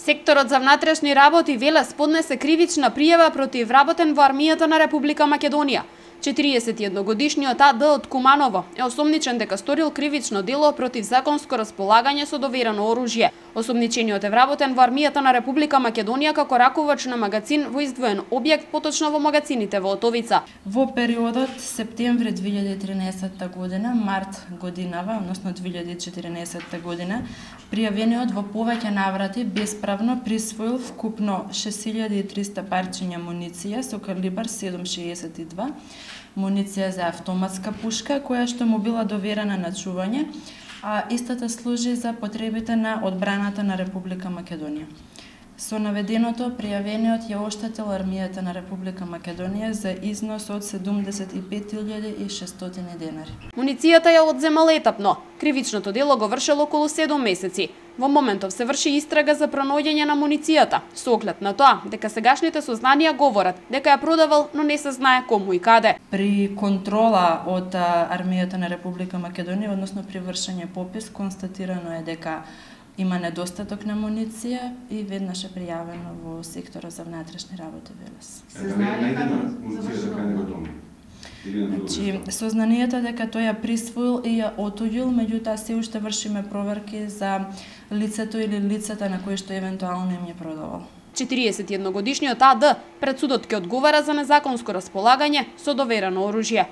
Секторот за внатрешни работи Велес поднесе кривична пријава против вработен во армијата на Република Македонија. 41-годишниот АД од Куманово е осомничен дека сторил кривично дело против законско располагање со доверено оружје. Осомничениот е вработен во армијата на Република Македонија како ракувач на магацин во издвоен објект, поточно во магацините во Отовица. Во периодот септември 2013 година, март годинава, односно 2014 година, пријавениот во повеќе наврати бесправно присвоил вкупно 6300 парчиња муниција со калибар 7.62, муниција за автоматска пушка, која што му била доверена на чување, а истата служи за потребите на одбраната на Република Македонија. Со наведеното, пријавениот ја оштетил армијата на Република Македонија за износ од 75.600 денари. Муницијата ја одземал етапно. Кривичното дело го вршел околу 7 месеци. Во моментов се врши истрага за пронаоѓање на муницијата, со оглед на тоа дека сегашните сознанија говорат дека ја продавал, но не се знае кому и каде. При контрола од армијата на Република Македонија, односно при вршење попис, констатирано е дека има недостаток на муниција и веднаш е пријавено во секторот за внатрешни работи Велес. Значи, сознанието дека тој ја присвоил и ја отуѓил, меѓутоа се уште вршиме проверки за лицето или лицата на кои што евентуално им ја продавал. 41-годишниот АД пред судот ќе одговара за незаконско располагање со доверено оружје.